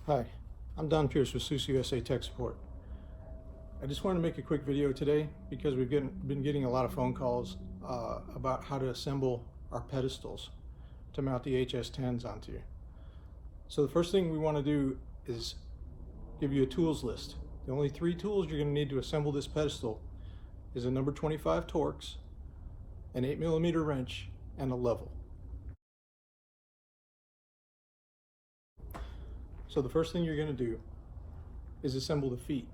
Hi, I'm Don Pierce with SUSE USA Tech Support. I just wanted to make a quick video today because we've been getting a lot of phone calls about how to assemble our pedestals to mount the HS10s onto. So the first thing we want to do is give you a tools list. The only 3 tools you're going to need to assemble this pedestal is a number 25 Torx, an 8mm wrench, and a level. So the first thing you're going to do is assemble the feet.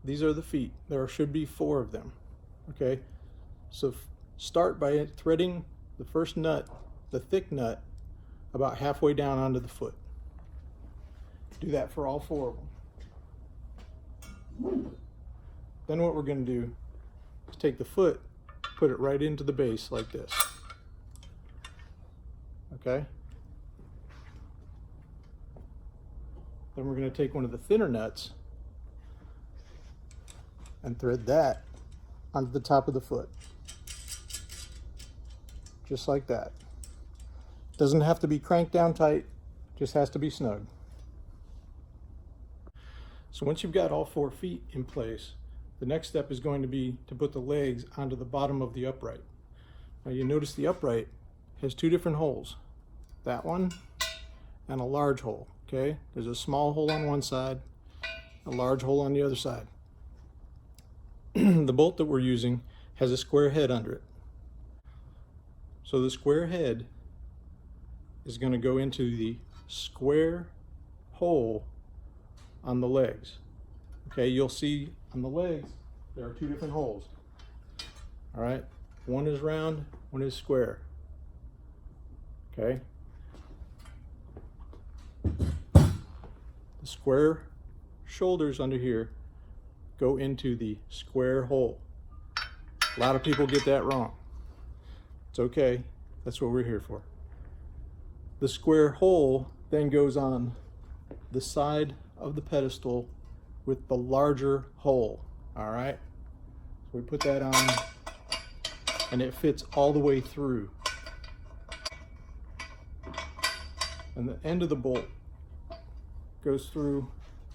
These are the feet. There should be 4 of them. Okay, so start by threading the first nut, the thick nut, about halfway down onto the foot. Do that for all 4 of them. Then what we're going to do is take the foot, put it right into the base like this. Okay. Then we're going to take one of the thinner nuts and thread that onto the top of the foot. Just like that. Doesn't have to be cranked down tight, just has to be snug. So once you've got all 4 feet in place, the next step is going to be to put the legs onto the bottom of the upright. Now you notice the upright has 2 different holes. That one and a large hole. Okay, there's a small hole on one side, a large hole on the other side. The bolt that we're using has a square head under it. So the square head is going to go into the square hole on the legs. Okay, you'll see on the legs there are 2 different holes. All right, one is round, one is square. Okay. The square shoulders under here go into the square hole. A lot of people get that wrong. It's okay, that's what we're here for. The square hole then goes on the side of the pedestal with the larger hole. All right, so we put that on and it fits all the way through. And the end of the bolt goes through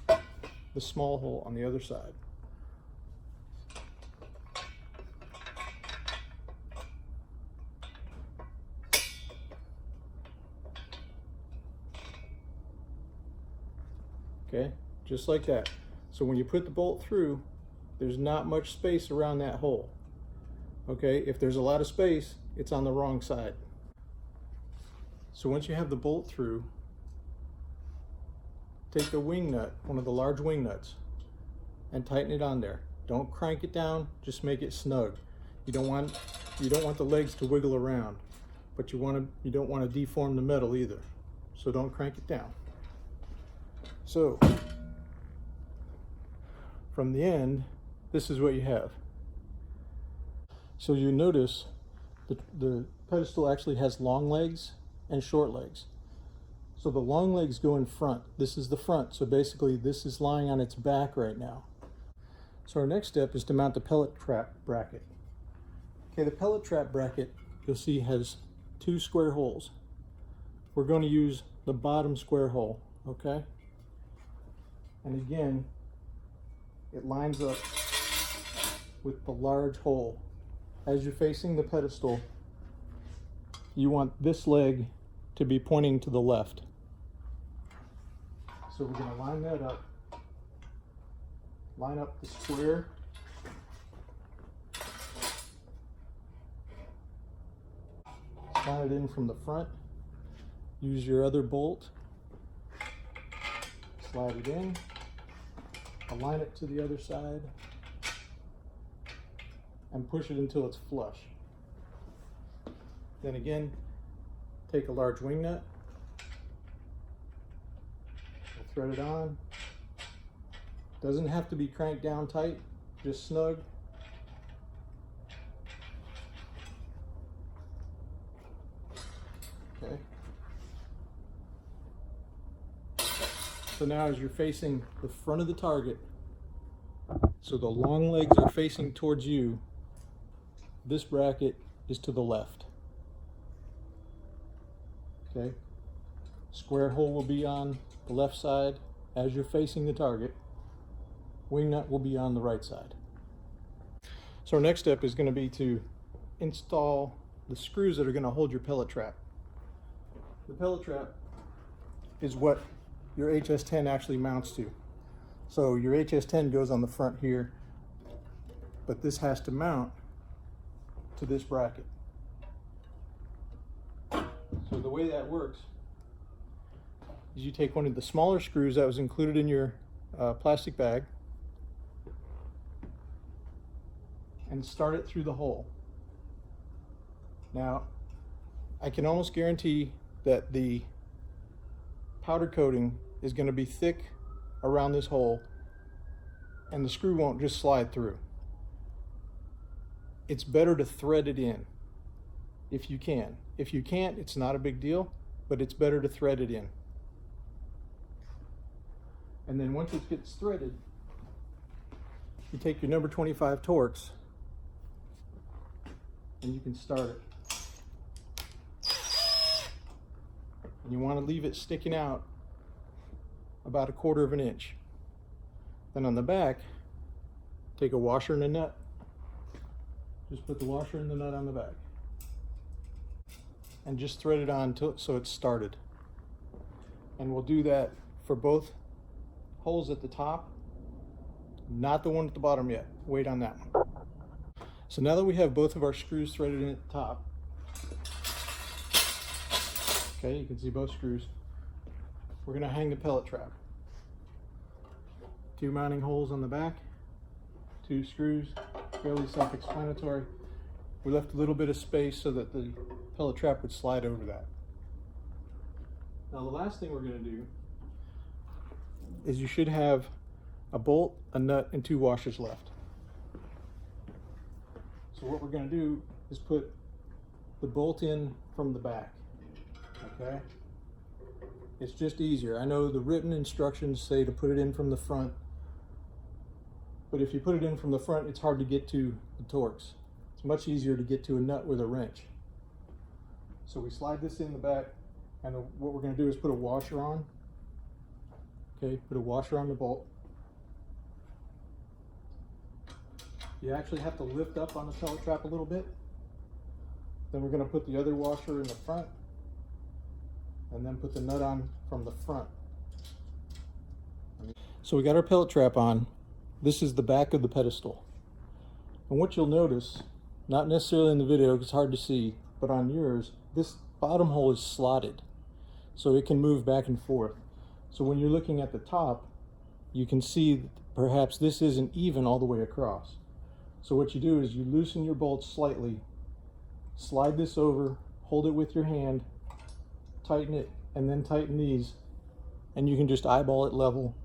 the small hole on the other side. Okay, just like that. So when you put the bolt through, there's not much space around that hole. Okay, if there's a lot of space, it's on the wrong side. So once you have the bolt through, take the wing nut, one of the large wing nuts, and tighten it on there. Don't crank it down, just make it snug. You don't want the legs to wiggle around, but you don't want to deform the metal either. So don't crank it down. So from the end, this is what you have. So you notice the pedestal actually has long legs and short legs. So the long legs go in front. This is the front. So basically this is lying on its back right now. So our next step is to mount the pellet trap bracket. Okay, the pellet trap bracket, you'll see, has 2 square holes. We're going to use the bottom square hole, okay? And again, it lines up with the large hole. As you're facing the pedestal, you want this leg to be pointing to the left. So we're going to line that up. Line up the square. Slide it in from the front. Use your other bolt. Slide it in. Align it to the other side. And push it until it's flush. Then again, take a large wing nut. Thread it on. Doesn't have to be cranked down tight, just snug. Okay. So now as you're facing the front of the target, so the long legs are facing towards you, this bracket is to the left. Okay, Square hole will be on the left side as you're facing the target. Wing nut will be on the right side. So our next step is going to be to install the screws that are going to hold your pellet trap. The pellet trap is what your HS10 actually mounts to. So your HS10 goes on the front here, but this has to mount to this bracket. So the way that works is you take one of the smaller screws that was included in your plastic bag and start it through the hole. Now, I can almost guarantee that the powder coating is going to be thick around this hole and the screw won't just slide through. It's better to thread it in if you can. If you can't, it's not a big deal, but it's better to thread it in. And then once it gets threaded, you take your number 25 Torx and you can start it. And you want to leave it sticking out about 1/4 of an inch. Then on the back, take a washer and a nut. Just put the washer and the nut on the back. And just thread it on so it's started. And we'll do that for both holes at the top, not the one at the bottom yet. Wait on that one. So now that we have both of our screws threaded in at the top, okay, you can see both screws, we're going to hang the pellet trap. 2 mounting holes on the back, 2 screws, fairly self-explanatory. We left a little bit of space so that the pellet trap would slide over that. Now the last thing we're going to do is you should have a bolt, a nut, and 2 washers left. So what we're going to do is put the bolt in from the back. Okay? It's just easier. I know the written instructions say to put it in from the front, but if you put it in from the front, it's hard to get to the Torx. It's much easier to get to a nut with a wrench. So we slide this in the back, and what we're going to do is put a washer on. Okay, put a washer on the bolt. You actually have to lift up on the pellet trap a little bit. Then we're going to put the other washer in the front, and then put the nut on from the front. So we got our pellet trap on. This is the back of the pedestal. And what you'll notice, not necessarily in the video because it's hard to see, but on yours, this bottom hole is slotted, so it can move back and forth. So when you're looking at the top, you can see that perhaps this isn't even all the way across. So what you do is you loosen your bolts slightly, slide this over, hold it with your hand, tighten it, and then tighten these, and you can just eyeball it level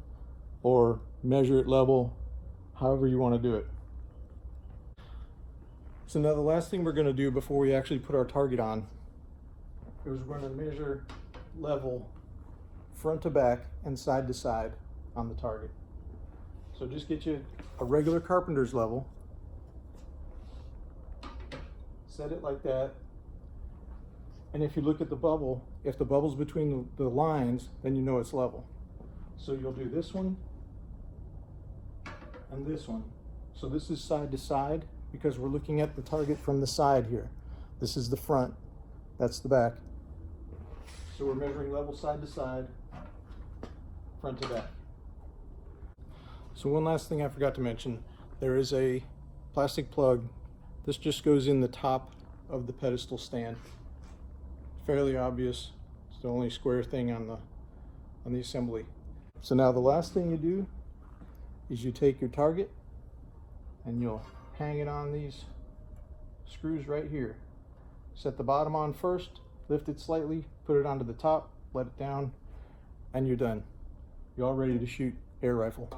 or measure it level, however you want to do it. So now the last thing we're going to do before we actually put our target on is we're going to measure level front to back and side to side on the target. So just get you a regular carpenter's level, set it like that, and if you look at the bubble, if the bubble's between the lines, then you know it's level. So you'll do this one and this one. So this is side to side because we're looking at the target from the side here. This is the front, that's the back. So we're measuring level side to side, front to back. So one last thing I forgot to mention, there is a plastic plug. This just goes in the top of the pedestal stand. Fairly obvious. It's the only square thing on the assembly. So now the last thing you do is you take your target and you'll hang it on these screws right here. Set the bottom on first, lift it slightly, put it onto the top, let it down, and you're done. You're all ready to shoot air rifle.